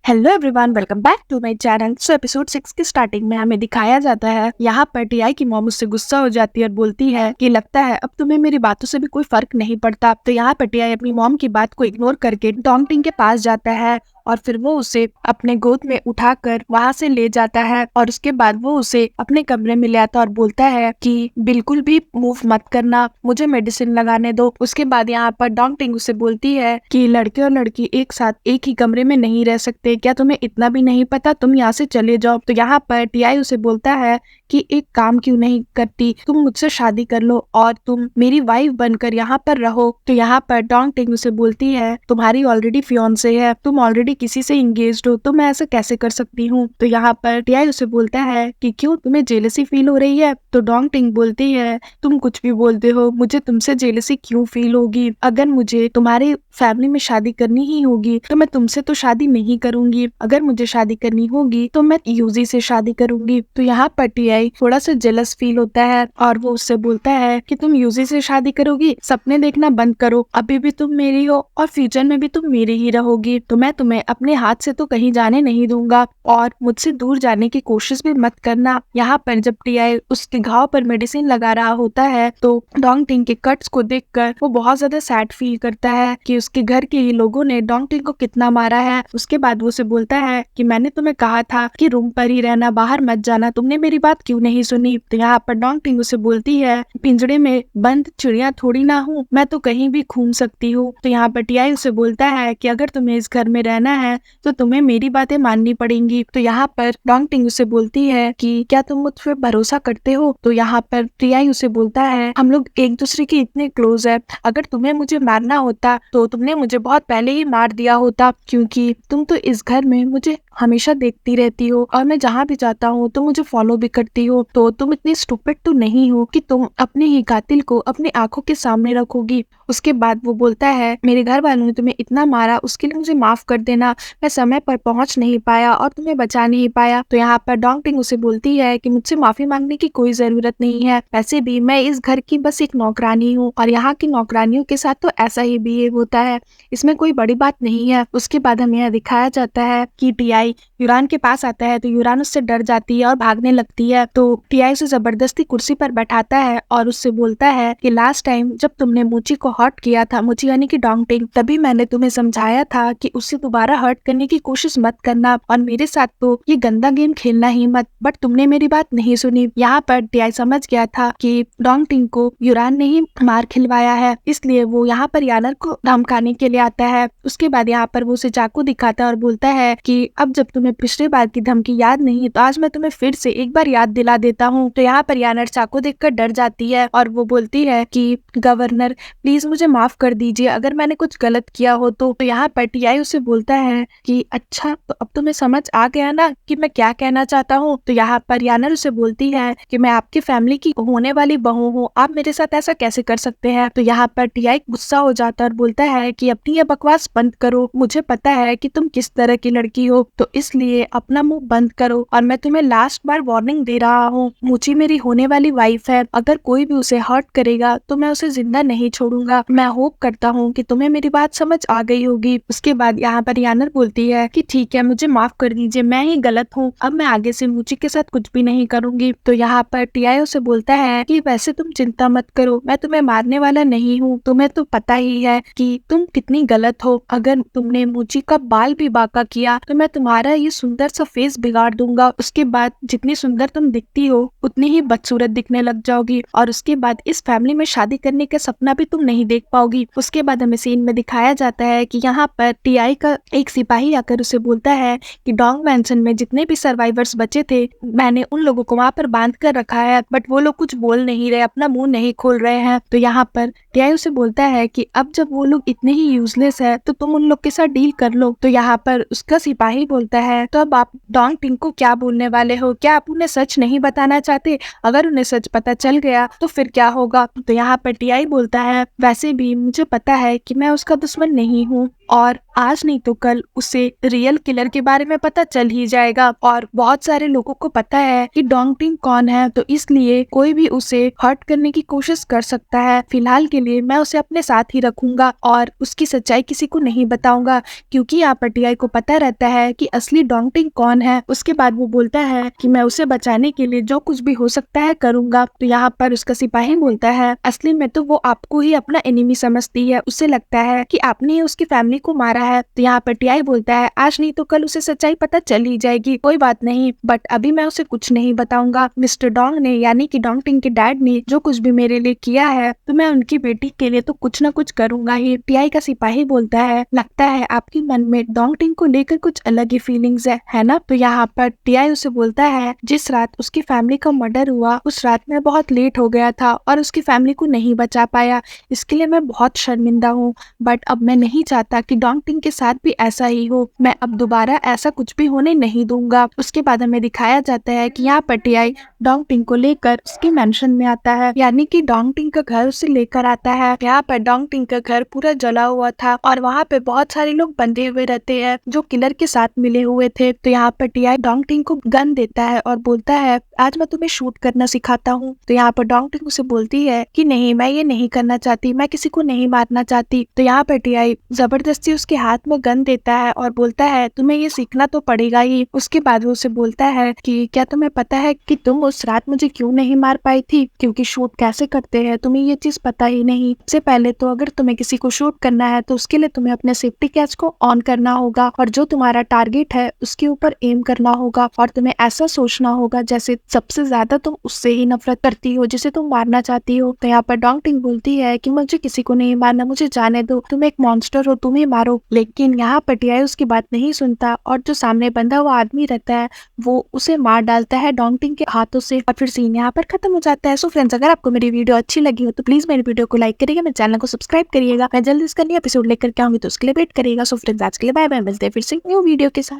Hello everyone, welcome back to my channel. Episode 6 की starting में हमें दिखाया जाता है यहाँ पर टीआई की मॉम उससे गुस्सा हो जाती है और बोलती है कि लगता है अब तुम्हें मेरी बातों से भी कोई फर्क नहीं पड़ता। तो यहाँ पर टीआई अपनी मॉम की बात को इग्नोर करके डोंग टिंग के पास जाता है और फिर वो उसे अपने गोद में उठाकर वहाँ से ले जाता है और उसके बाद वो उसे अपने कमरे में ले आता और बोलता है कि बिल्कुल भी मूव मत करना, मुझे मेडिसिन लगाने दो। उसके बाद यहाँ पर डोंग टिंग उसे बोलती है कि लड़के और लड़की एक साथ एक ही कमरे में नहीं रह सकते, क्या तुम्हें इतना भी नहीं पता, तुम यहाँ से चले जाओ। तो यहाँ पर टीआई उसे बोलता है कि एक काम क्यों नहीं करती, तुम मुझसे शादी कर लो और तुम मेरी वाइफ बनकर यहाँ पर रहो। तो यहाँ पर डोंग टिंग उसे बोलती है तुम्हारी ऑलरेडी फियांसे है, तुम ऑलरेडी किसी से इंगेज्ड हो, तो मैं ऐसा कैसे कर सकती हूँ। तो यहाँ पर टीआई उसे बोलता है कि क्यों तुम्हें जेलसी फील हो रही है। तो डोंग टिंग बोलती है तुम कुछ भी बोलते हो, मुझे तुमसे जेलसी क्यों फील होगी। अगर मुझे तुम्हारी फैमिली में शादी करनी ही होगी तो मैं तुमसे तो शादी नहीं करूंगी, अगर मुझे शादी करनी होगी तो मैं यूजी से शादी करूंगी। तो यहाँ पर टीआई थोड़ा सा जेलस फील होता है और वो उससे बोलता है कि तुम यूजी से शादी करोगी, सपने देखना बंद करो, अभी भी तुम मेरी हो और फ्यूचर में भी तुम मेरी ही रहोगी, तो मैं तुम्हें अपने हाथ से तो कहीं जाने नहीं दूंगा और मुझसे दूर जाने की कोशिश भी मत करना। यहाँ पर जब टीआई उसके घाव पर मेडिसिन लगा रहा होता है तो डोंग टिंग के कट्स को देखकर वो बहुत ज्यादा सैड फील करता है कि उसके घर के ही लोगों ने डोंग टिंग को कितना मारा है। उसके बाद वो उसे बोलता है कि मैंने तुम्हें कहा था कि रूम पर ही रहना, बाहर मत जाना, तुमने मेरी बात क्यों नहीं सुनी। तो यहाँ पर डोंग टिंग उसे बोलती है पिंजड़े में बंद चिड़िया थोड़ी ना हूँ, मैं तो कहीं भी घूम सकती हूँ। तो यहाँ पर टीआई उसे बोलता है कि अगर तुम्हें इस घर में रहना है तो तुम्हें मेरी बातें माननी पड़ेंगी। तो यहाँ पर डोंग टिंग उसे बोलती है कि क्या तुम मुझ पर भरोसा करते हो। तो यहाँ पर टीआई उसे बोलता है हम लोग एक दूसरे के इतने क्लोज है, अगर तुम्हें मुझे मारना होता तो तुमने मुझे बहुत पहले ही मार दिया होता, क्योंकि तुम तो इस घर में मुझे हमेशा देखती रहती हो और मैं जहाँ भी जाता हूँ तो मुझे फॉलो भी करती हो, तो तुम इतनी स्टूपिड तो नहीं हो कि तुम अपने ही कातिल को अपनी आंखों के सामने रखोगी। उसके बाद वो बोलता है मेरे घर वालों ने तुम्हें इतना मारा उसके लिए मुझे माफ कर देना, मैं समय पर पहुंच नहीं पाया और तुम्हें बचा नहीं पाया। तो यहाँ पर डोंग टिंग उसे बोलती है कि मुझसे माफी मांगने की कोई जरूरत नहीं है, वैसे भी मैं इस घर की बस एक नौकरानी हूँ और यहाँ की नौकरानियों के साथ तो ऐसा ही बिहेव होता है, इसमें कोई बड़ी बात नहीं है। उसके बाद हमें यह दिखाया जाता है कि टीआई यूरान के पास आता है तो यूरान उससे डर जाती है और भागने लगती है। तो टीआई उसे जबरदस्ती कुर्सी पर बैठाता है और उससे बोलता है कि लास्ट टाइम जब तुमने मुची को हर्ट किया था, मुची यानी कि डोंग टिंग, तभी मैंने तुम्हें समझाया था कि उससे दोबारा हर्ट करने की कोशिश मत करना और मेरे साथ तो ये गंदा गेम खेलना ही मत, बट तुमने मेरी बात नहीं सुनी। यहाँ पर टीआई समझ गया था कि डोंग टिंग को यूरान ने ही मार खिलवाया है, इसलिए वो यहाँ पर यानर को धमकाने के लिए आता है। उसके बाद यहाँ पर वो उसे चाकू दिखाता है और बोलता है कि अब जब तुम्हें पिछली बार की धमकी याद नहीं तो आज मैं तुम्हें फिर से एक बार याद दिला देता हूँ। तो यहाँ पर यानर चाकू देखकर डर जाती है और वो बोलती है कि गवर्नर प्लीज मुझे माफ कर दीजिए अगर मैंने कुछ गलत किया हो तो यहाँ पर टीआई उसे बोलता है कि अच्छा तो अब तुम्हें समझ आ गया ना कि मैं क्या कहना चाहता हूँ। तो यहाँ पर यानर उसे बोलती है कि मैं आपकी फैमिली की होने वाली बहू हूँ, आप मेरे साथ ऐसा कैसे कर सकते हैं। तो यहाँ पर टीआई गुस्सा हो जाता है और बोलता है कि अपनी ये बकवास बंद करो, मुझे पता है कि तुम किस तरह की लड़की हो, तो इसलिए अपना मुंह बंद करो और मैं तुम्हें लास्ट बार वार्निंग दे रहा हूँ, मुची मेरी होने वाली वाइफ है, अगर कोई भी उसे हर्ट करेगा तो मैं उसे जिंदा नहीं छोड़ूंगा। मैं होप करता हूँ कि तुम्हें मेरी बात समझ आ गई होगी। उसके बाद यहाँ पर यानर बोलती है कि ठीक है मुझे माफ कर दीजिए, मैं ही गलत हूँ, अब मैं आगे से मुची के साथ कुछ भी नहीं करूंगी। तो यहाँ पर टीआई उसे बोलता है कि वैसे तुम चिंता मत करो, मैं तुम्हें मारने वाला नहीं हूँ, तुम्हें तो पता ही है कि तुम कितनी गलत हो, अगर तुमने मुची का बाल भी बांका किया तो मैं तुम्हारा ये सुंदर सा फेस बिगाड़ दूंगा, उसके बाद जितनी सुंदर तुम दिखती हो उतनी ही बदसूरत दिखने लग जाओगी और उसके बाद इस फैमिली में शादी करने का सपना भी तुम नहीं देख पाओगी। उसके बाद हमें सीन में दिखाया जाता है कि यहाँ पर टीआई का एक सिपाही आकर उसे बोलता है कि डोंग मैंशन में जितने भी सर्वाइवर्स बचे थे मैंने उन लोगों को वहाँ पर बांध कर रखा है, बट वो लोग कुछ बोल नहीं रहे, अपना मुंह नहीं खोल रहे हैं। तो यहाँ पर टीआई उसे बोलता है कि अब जब वो लोग इतने ही यूजलेस है तो तुम उन लोग के साथ डील कर लो। तो यहाँ पर उसका सिपाही बोलता है तो अब आप डोंग टिंग को क्या बोलने वाले हो, क्या आप उन्हें सच नहीं बताना चाहते, अगर उन्हें सच पता चल गया तो फिर क्या होगा। तो यहाँ पर टीआई बोलता है वैसे भी मुझे पता है कि मैं उसका दुश्मन नहीं हूँ, और आज नहीं तो कल उसे रियल किलर के बारे में पता चल ही जाएगा। और बहुत सारे लोगों को पता है कि डोंगटिंग कौन है, तो इसलिए कोई भी उसे हर्ट करने की कोशिश कर सकता है। फिलहाल के लिए मैं उसे अपने साथ ही रखूंगा और उसकी सच्चाई किसी को नहीं बताऊंगा, क्योंकि यहाँ पर टीआई को पता रहता है कि असली डोंगटिंग कौन है। उसके बाद वो बोलता है कि मैं उसे बचाने के लिए जो कुछ भी हो सकता है करूंगा। तो यहाँ पर उसका सिपाही बोलता है असली में तो वो आपको ही अपना एनिमी समझती है, उसे लगता है कि आपने ही उसकी फैमिली को मारा है। तो यहाँ पर टीआई बोलता है आज नहीं तो कल उसे सच्चाई पता चल ही जाएगी, कोई बात नहीं, बट अभी मैं उसे कुछ नहीं बताऊंगा। मिस्टर डोंग ने यानी कि डोंगटिंग के डैड ने जो कुछ भी मेरे लिए किया है, तो मैं उनकी बेटी के लिए तो कुछ ना कुछ करूंगा ही। टीआई का सिपाही बोलता है लगता है आपके मन में डोंगटिंग को लेकर कुछ अलग ही फीलिंग्स है ना। तो यहाँ पर टीआई उसे बोलता है जिस रात उसकी फैमिली का मर्डर हुआ उस रात में बहुत लेट हो गया था और उसकी फैमिली को नहीं बचा पाया, इसके लिए मैं बहुत शर्मिंदा हूँ, बट अब मैं नहीं चाहता कि डोंगटिंग के साथ भी ऐसा ही हो। मैं अब दोबारा ऐसा कुछ भी होने नहीं दूंगा। उसके बाद हमें दिखाया जाता है कि यहाँ पर टीआई डोंगटिंग को लेकर उसके मेंशन में आता है, यानी कि डोंगटिंग का घर उसे लेकर आता है। यहाँ पर डोंगटिंग का घर पूरा जला हुआ था और वहाँ पे बहुत सारे लोग बंधे हुए रहते हैं जो किलर के साथ मिले हुए थे। तो यहाँ पर टीआई डोंगटिंग को गन देता है और बोलता है आज मैं तुम्हें शूट करना सिखाता हूँ। तो यहाँ पर डोंगटिंग उसे बोलती है कि नहीं, मैं ये नहीं करना चाहती, मैं किसी को नहीं मारना चाहती। तो यहाँ पर टीआई जबरदस्ती उसके हाथ में गन देता है और बोलता है तुम्हें ये सीखना तो पड़ेगा ही। उसके बाद वो उसे बोलता है कि क्या तुम्हें पता है कि तुम उस रात मुझे क्यों नहीं मार पाई थी, क्योंकि शूट कैसे करते हैं तुम्हें ये चीज पता ही नहीं। सबसे पहले तो अगर तुम्हें किसी को शूट करना है तो उसके लिए तुम्हें अपने सेफ्टी कैच को ऑन करना होगा और जो तुम्हारा टारगेट है उसके ऊपर एम करना होगा और तुम्हें ऐसा सोचना होगा जैसे सबसे ज्यादा तुम उससे ही नफरत करती हो जिसे तुम मारना चाहती हो। तो यहाँ पर डोंगटिंग बोलती है कि मुझे किसी को नहीं मारना, मुझे जाने दो, तुम एक मॉन्स्टर हो, तुम्हें मारो। लेकिन यहाँ पर टीआई उसकी बात नहीं सुनता और जो सामने बंधा हुआ आदमी रहता है वो उसे मार डालता है डोंगटिंग के हाथों से और फिर सीन यहाँ पर खत्म हो जाता है। सो फ्रेंड्स, अगर आपको मेरी वीडियो अच्छी लगी हो तो प्लीज मेरी वीडियो को लाइक करिएगा, मेरे चैनल को सब्सक्राइब करिएगा। मैं जल्दी इसका नया एपिसोड लेकर के आऊंगी तो उसके लिए वेट करिएगा। सो फ्रेंड्स, आज के लिए बाय बाय, मिलते हैं फिर से न्यू वीडियो के साथ।